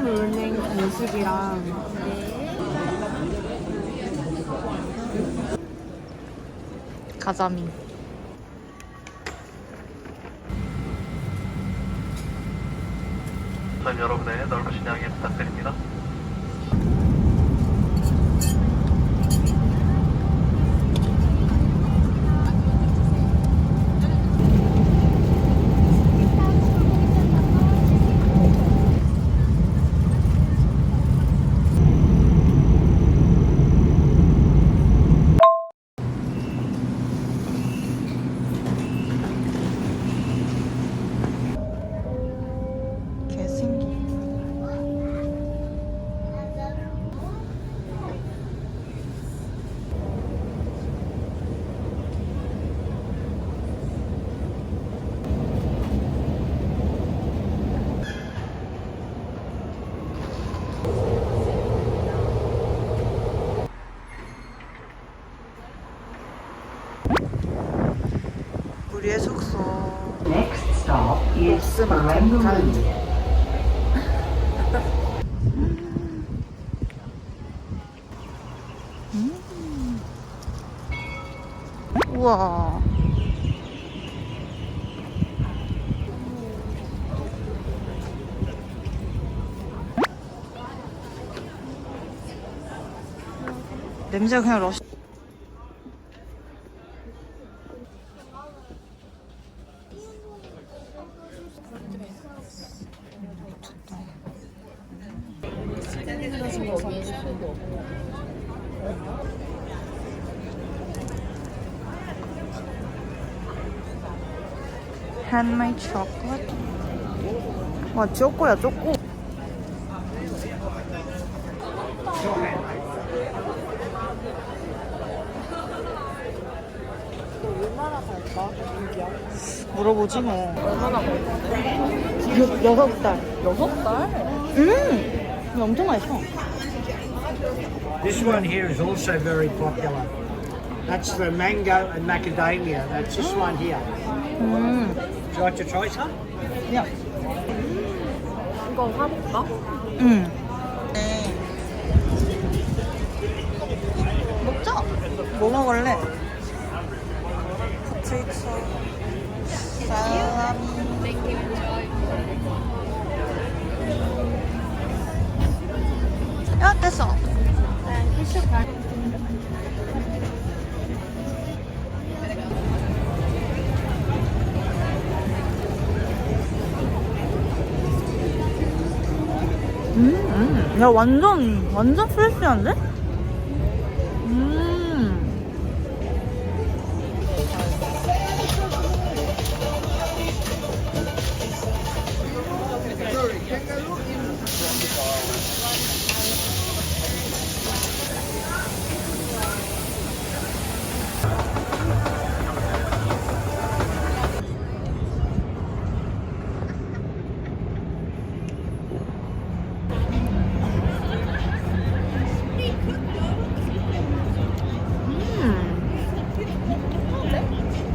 롤링 간식이랑 가자미. 그럼 여러분의 넓으신 양해 부탁드립니다. 개생기. 우리의 숙소. Next stop is 녹스마 Barangaroo. 캠프. 우와. 냄새가 그냥 러시. handmade chocolate. 와, 쪼꼬야, 쪼꼬. 얼마나 갈까? 물어보지 뭐. 얼마나 갈까? 6달. 6달? 이거 엄청 맛있어. This one here is also very popular. That's the mango and macadamia. That's this one here. Would you like to try some? 그냥. 이거 사볼까? 먹자. 뭐 먹을래? 포테이토, 살라미. 야, 됐어. 야, 완전 프레시한데?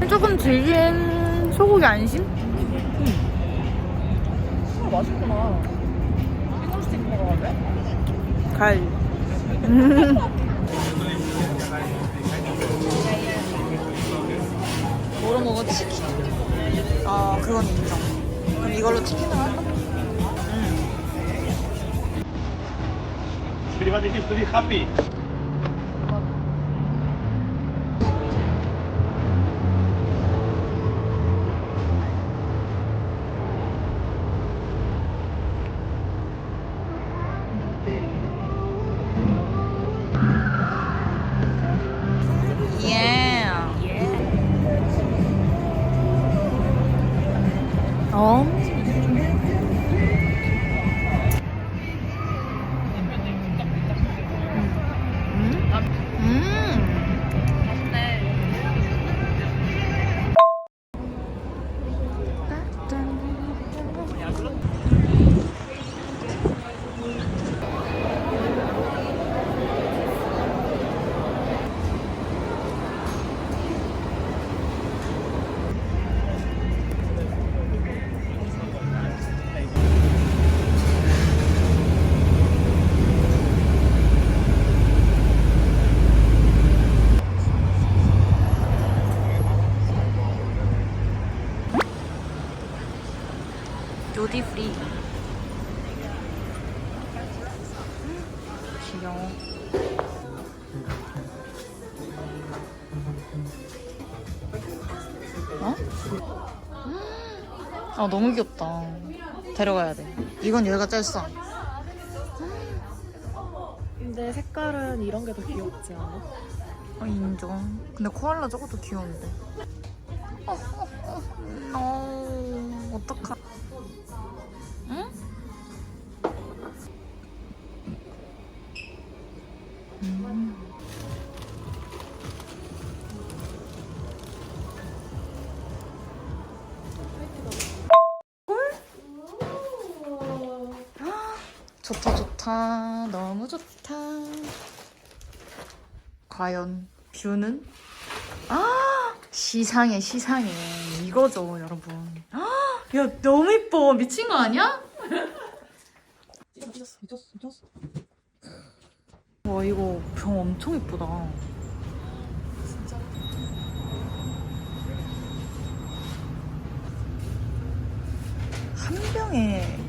조금 질긴 소고기 안심? 맛있구나. 피곤 스틱 먹어야 돼? 갈. 뭐로 먹어? 치킨. 아, 그건 인정. 그럼 이걸로 치킨을 할까? Pretty happy. 예. 어? 듀티 프리. 귀여워. 어? 아 너무 귀엽다. 데려가야 돼. 이건 얘가 제일 싸. 근데 색깔은 이런 게 더 귀엽지 않아? 인정. 근데 코알라 저것도 귀여운데. 어떡하? 응? 좋다 좋다. 너무 좋다. 과연 뷰는? 아 시상해 시상해 이거죠 여러분. 야 너무 이뻐. 미친 거 아니야? 미쳤어. 와 이거 병 엄청 이쁘다. 진짜. 한 병에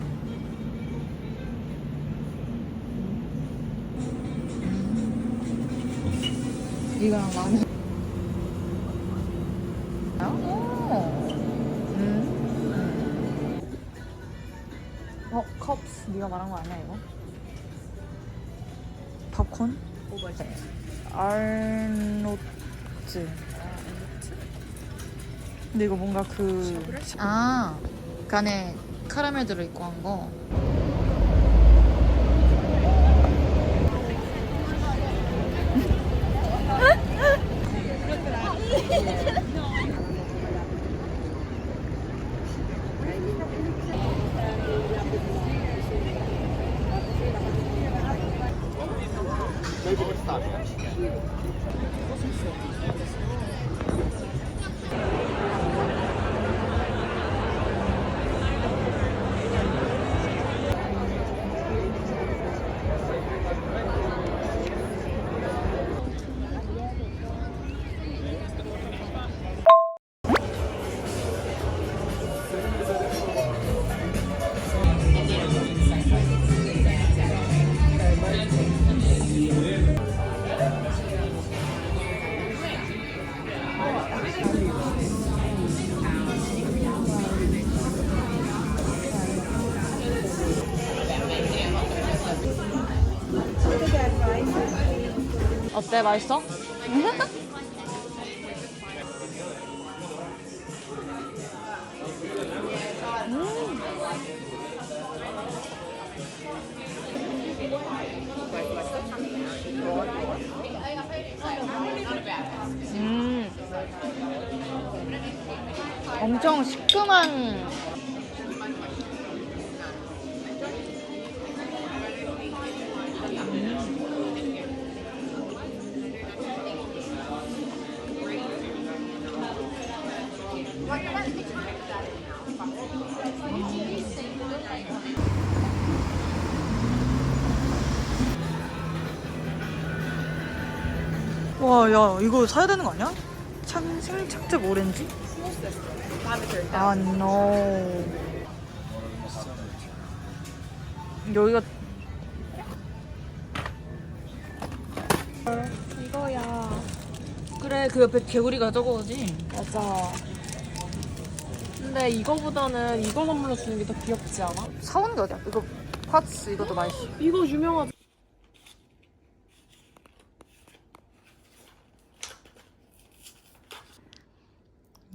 이거랑 라면. 컵스 네가 말한 거 아니야 이거? 팝콘? 오 맛있어. 알노츠. 근데 이거 뭔가 그 안에 카라멜 들어있고 한 거. 어때? 맛있어? 엄청 시큼한. 와, 야, 이거 사야 되는 거 아니야? 생착즙 오렌지? 아, no. 여기가 이거야. 그래, 그 옆에 개구리가 저거지. 맞아. 근데 이거보다는 이거 선물로 주는 게 더 귀엽지 않아? 사온 게 어디야? 이거 파츠 이것도 맛있어. 이거 유명하지.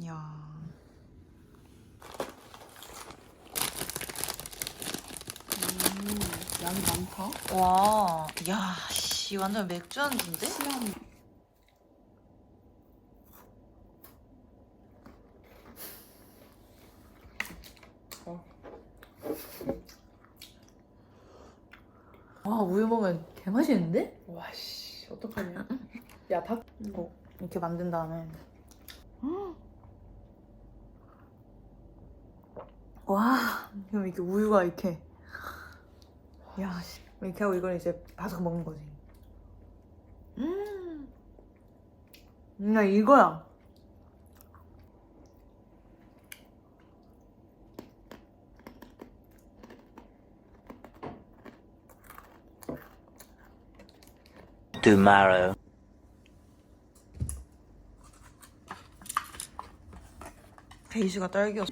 이야. 양이 많다. 와, 야, 씨, 완전 맥주 안주인데? 와, 우유 먹으면 개 맛있는데? 와씨 어떡하냐. 야 닭. 이렇게 만든 다음에. 와, 그럼 이렇게 우유가 이렇게. 야, 씨. 이렇게 하고 이걸 이제 바삭 먹는 거지. 나 이거야. tomorrow. 베이지가 딸기였어.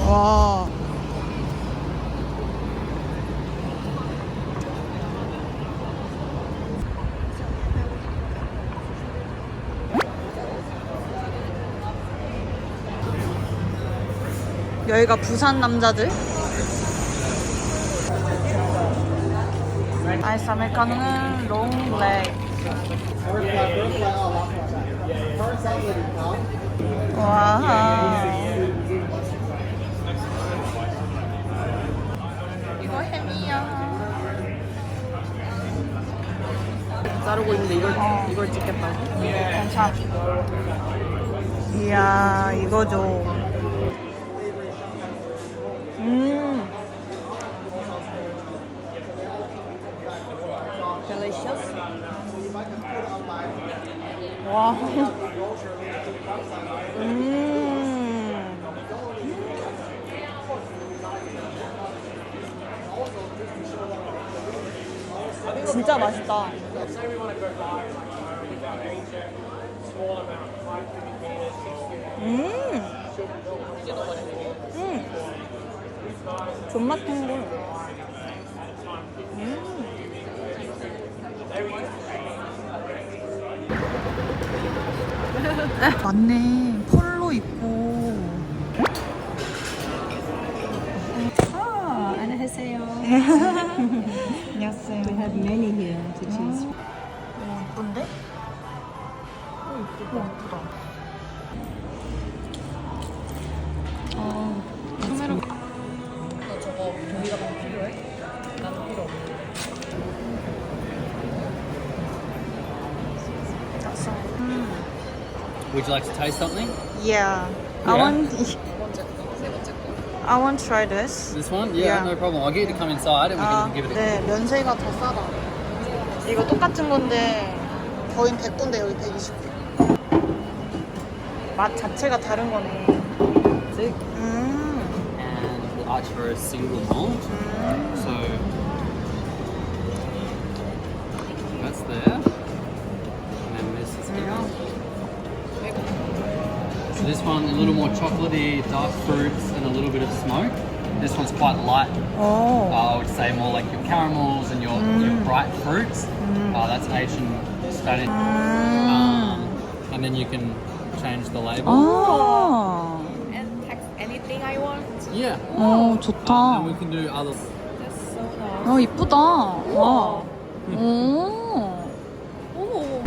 와. 여기가 부산 남자들? 아이스 아메리카노는 롱블랙. 와. 이거 햄이야. 자르고 있는데 이걸 찍겠다고? 괜찮아. 이야, 이거죠. Delicious. 와. 진짜 맛있다. 존맛 탱글. 맞네. 폴로 입고. 안녕하세요. 안녕하세요. We have many here to choose. 오, 이쁜데? 오, 이쁘다. 카메라. 너 저거 종이가 너무 필요해? 나는 필요 없어. Would you like to taste something? Yeah. I want to try this. This one? Yeah, Yeah. no problem. I'll get you to come inside and we can give it a 네, 면세가 더 싸다. 이거 똑같은 건데 거의 100군데 여기 129. 맛 자체가 다른 거네. And we'll ask for a single malt. So that's there. And then this is here. So this one, a little more chocolatey, dark fruits and a little bit of smoke. This one's quite light. 오. I would say more like your caramels and your bright fruits. That's Asian Spanish. And then you can change the label. 아. And text anything I want. Yeah. 어, 좋다. And we can do other. That's so nice. 이쁘다. 와. 오. 오.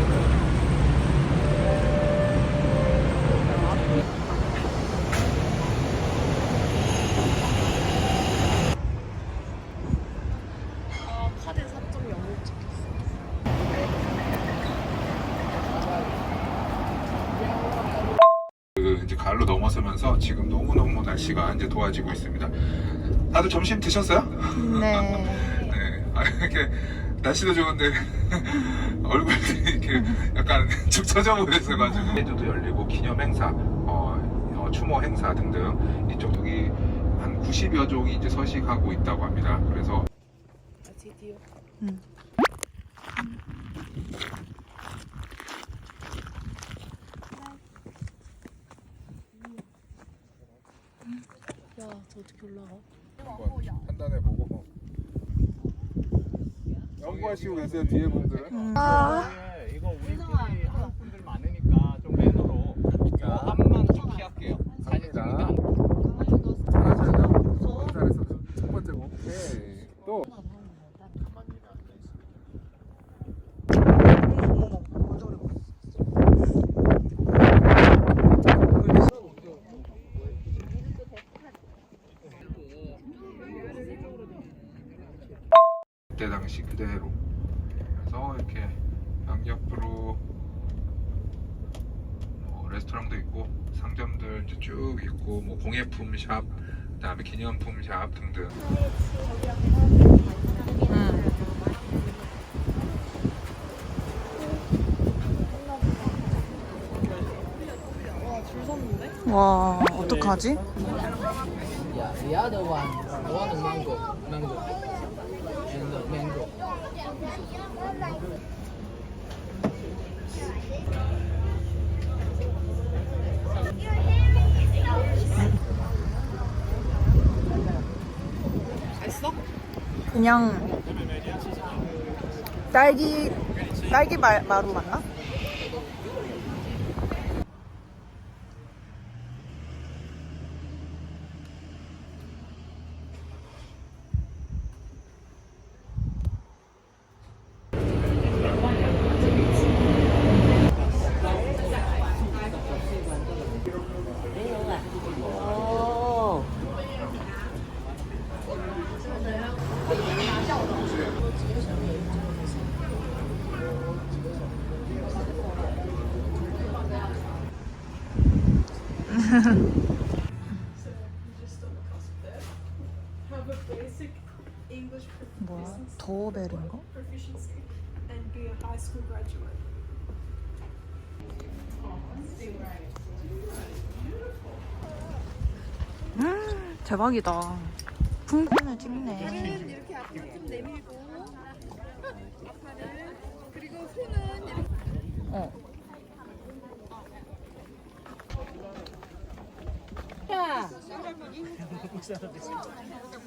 카드 4.0 찍혔어. 그 이제 가을로 넘어서면서 지금 너무너무 날씨가 이제 도와지고 있습니다. 다들 점심 드셨어요? 네. 네. 아, 이렇게 날씨도 좋은데 얼굴이 이렇게 약간 축 처져 보였어가지고 해주도 열리고 기념 행사, 추모 행사 등등 이쪽이 한 90여 종이 이제 서식하고 있다고 합니다. 그래서 드디어. 야, 저 어떻게 올라가? 한번 판단해보고 연구하시고 계세요 뒤에 분들은? 이거 우리끼리 한국 분들 많으니까 좀 매너로 이거 앞만 좀 피할게요. 사진 갑니다. 찍는데 잘하셔야죠. 잘했어. 첫 번째 오케이. 또 그때 당시 그대로 그래서 이렇게 양옆으로 레스토랑도 있고 상점들 이제 쭉 있고 뭐 공예품 샵 그다음에 기념품 샵 등등. 와, 어떡하지? Yeah, the other one is mango, and the mango. 그냥 딸기 마루 맞나? Have a basic English 뭐야? 더벨인가? proficiency and be a high school graduate. 대박이다. 풍선을 찍네. 이렇게 앞으로 좀 내밀고 앞판을 그리고 손은 이렇게 어.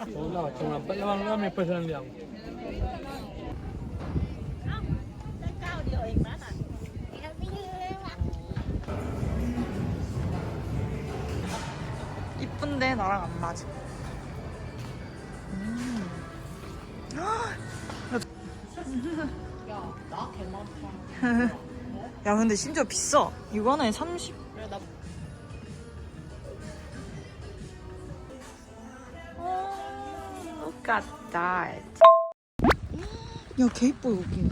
No, let me present them. 이쁜데 나랑 안 맞아. 야, 근데 심지어 비싸. 이거는 30. Look at that. 야, 개 이뻐 여기.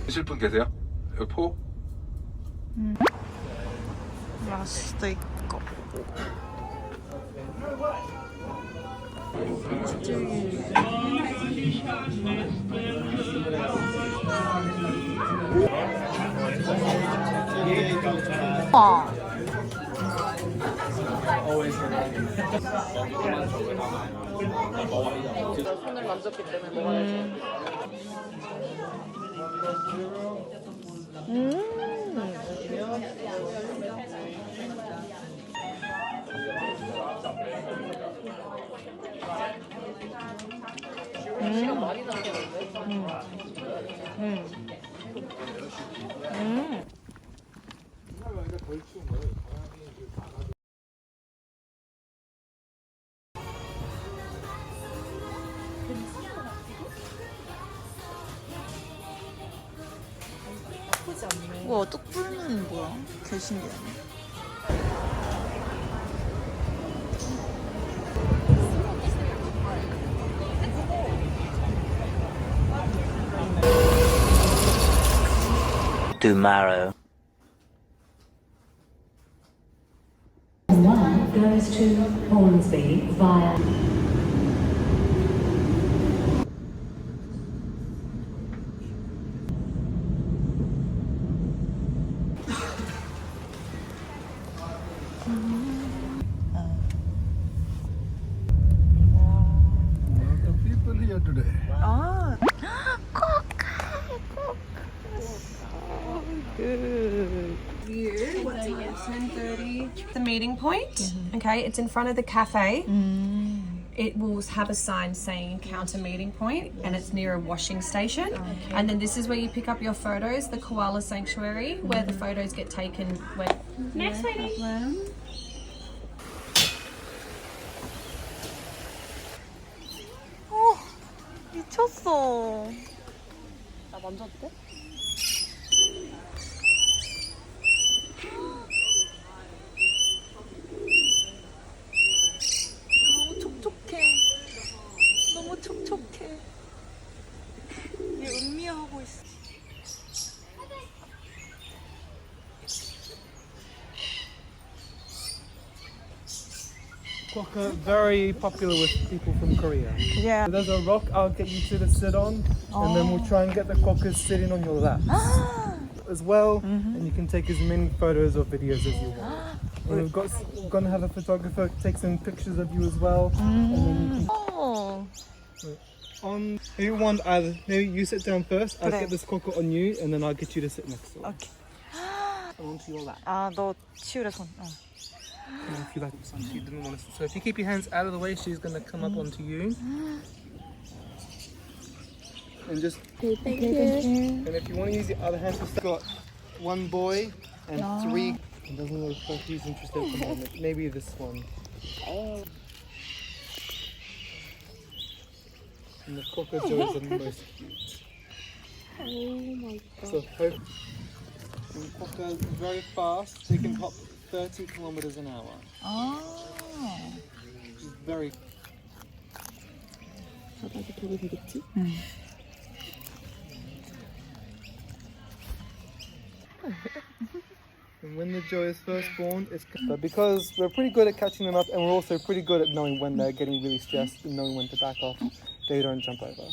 드실 분 계세요? 여기 포? 라스도 있고. 와. 손을 만졌기 때문에 뭐가 되지? 우와, 뚝불은 뭐야? 개 신기하네. Tomorrow. One goes to Hornsby via 아, View, what's it, 10:30? The meeting point. Okay, it's in front of the cafe. It will have a sign saying encounter meeting point, and it's near a washing station. And then this is where you pick up your photos, the koala sanctuary, where the photos get taken. Next lady. 미쳤어. 만져도 돼? 너무 촉촉해. 너무 촉촉해. 얘 음미하고 있어. Quokka, very popular with people from Korea. Yeah. There's a rock I'll get you to sit on, and then we'll try and get the quokkas sitting on your lap as well, and you can take as many photos or videos as you want. And we're going to have a photographer take some pictures of you as well, and then you 어. can... On who want either? Maybe you sit down first. I'll 그래. get this quokka on you, and then I'll get you to sit next to it. 오케이. And onto your lap. 아, 너 치우래 손. 어. And if you like, she didn't want to. So if you keep your hands out of the way, she's going to come up onto you. And just. Thank you. And if you want to use the other hand, we've got one boy and three. It doesn't look like he's interested at the moment. Maybe this one. And the crocodiles are the most cute. Oh my god. So hope. And crocodiles are very fast. They can hop 30 kilometers an hour. 아. It's very. 바닥에 되게 되겠지? And when the joy is first born, it's but because we're pretty good at catching them up, and we're also pretty good at knowing when they're getting really stressed and knowing when to back off. They don't jump over.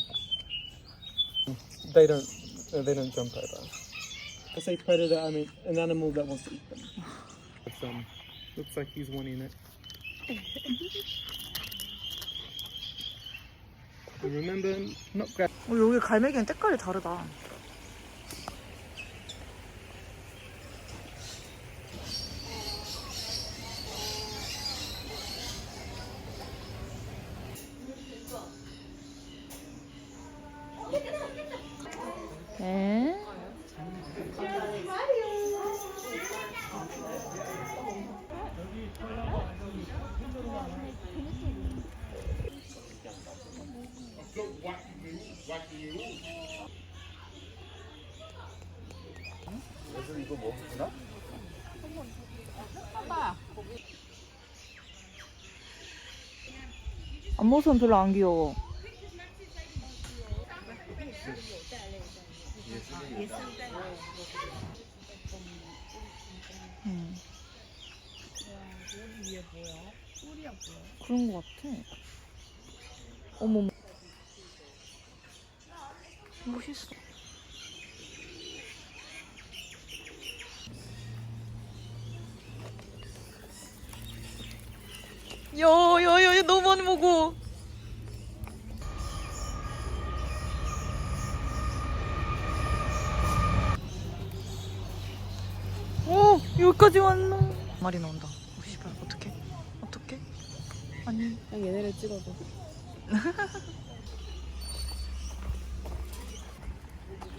They don't jump over. I say predator, I mean an animal that wants to eat them. It's, looks like he's wanting it. And remember, not grab. 여기 갈매기는 색깔이 다르다. 에? 이거 먹었구나? 앞모습은 별로 안 귀여워. 그런 거 같아. 어머, 멋있어. 야, 너무 많이 먹어. 오, 여기까지 왔나? 말이 나온다. 오, 씨발, 어떡해? 아니. 그냥 얘네를 찍어줘.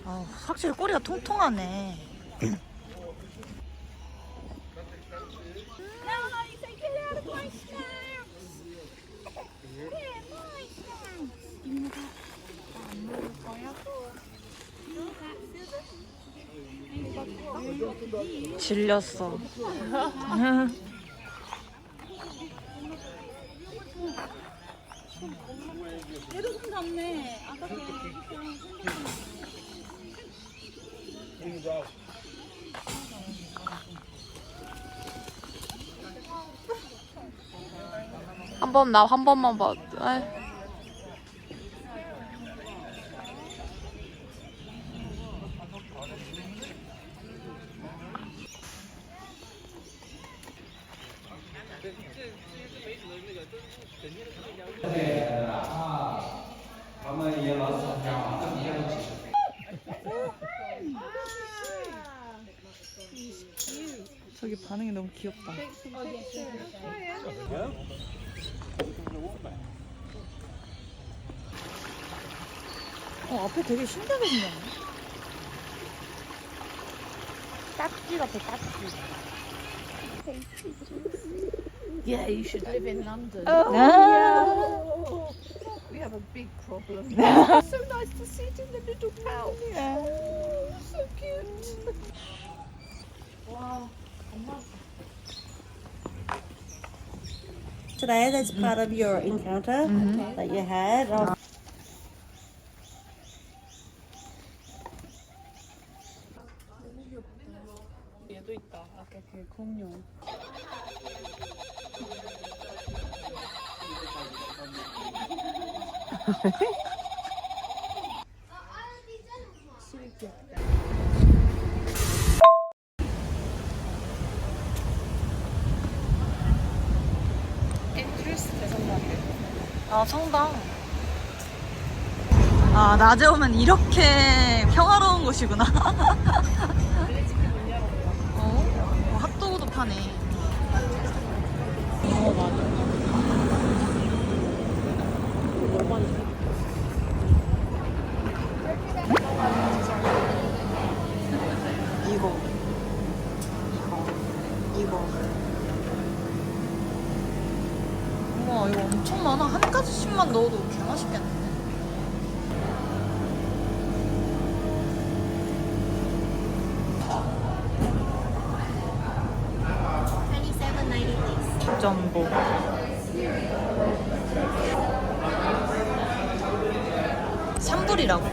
아, 확실히 꼬리가 통통하네. 질렸어. 얘도 손 잡네. 아까 한 번만 봐. 아이. 저기 반응이 너무 귀엽다. 앞에 되게 신기하게 생겼네. 딱지 같아, 딱지. Yeah, you should live in London. Oh, yeah. We have a big problem. It's so nice to sit in the little couch. Oh, so cute. Today, that's part of your encounter that you had. 얘도 있다. 아까 그 공룡. 아, 성당. 아, 낮에 오면 이렇게 평화로운 곳이구나. 핫도그도 파네. 이거. 우와, 이거 엄청 많아. 한 가지씩만 넣어도 개 맛있겠는데? 전복. 산불이라고.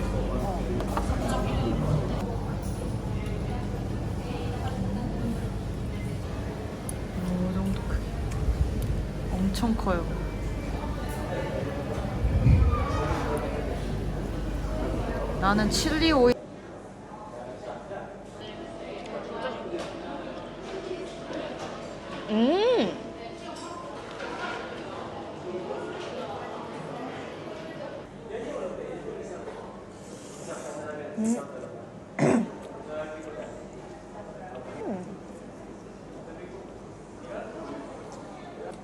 이 정도 크기. 엄청 커요. 나는 칠리 오일.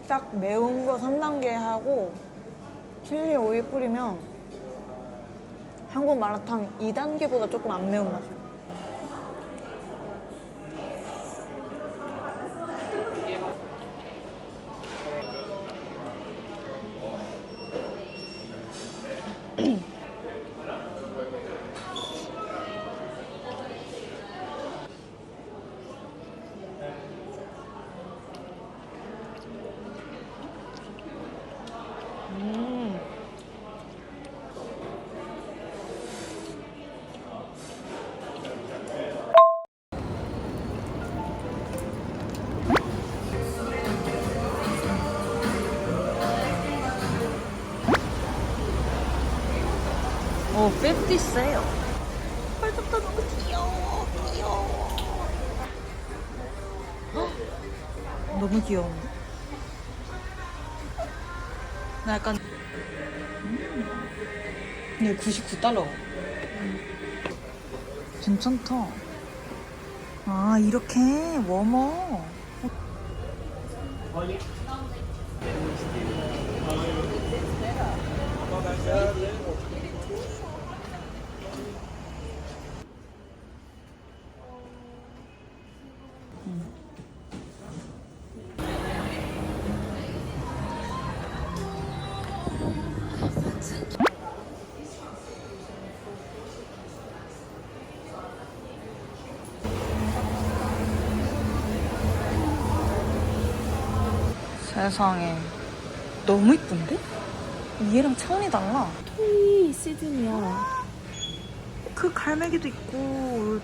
딱 매운 거 3단계 하고 칠리 오일 뿌리면 한국 마라탕 2단계보다 조금 안 매운 맛이야. 오, 50 세요. 펄쩍도 너무 귀여워. 헉, 너무 귀여운데? 나 약간 근데 99달러. 괜찮다. 아, 이렇게 워머. 세상에 너무 이쁜데? 얘랑 차원이 달라. 토이 시즌이야. 그 갈매기도 있고.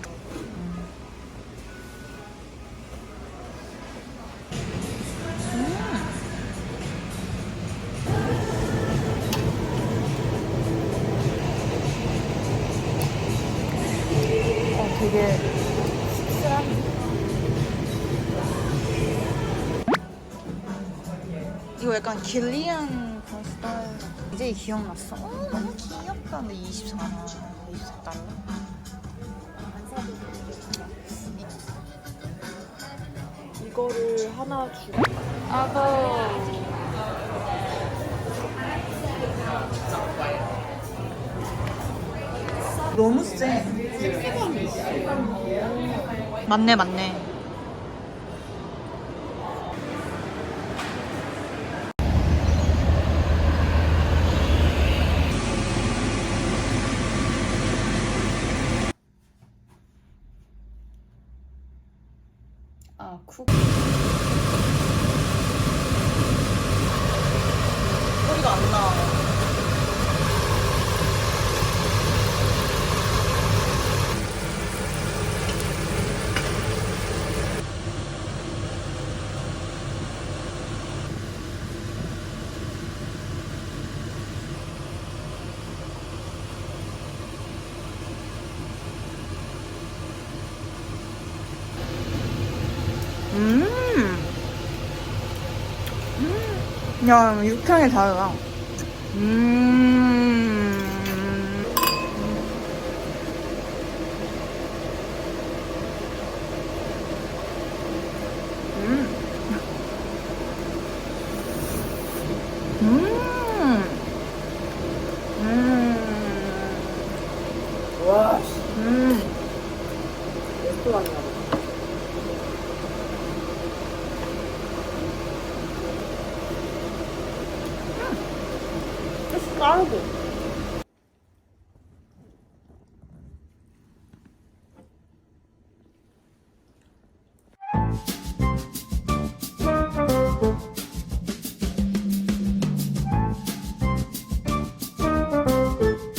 되게 씁쓸하네. 이거 약간 길리안 그런 스타일. 이제 기억났어. 너무 귀엽다. 근데 24달러? 이거를 하나 주고. 아고. 너무 세. 맞네. 아, 쿡. 소리가 안 나. 야, 육향이 달라. 와, 레스토랑이야. 까르보.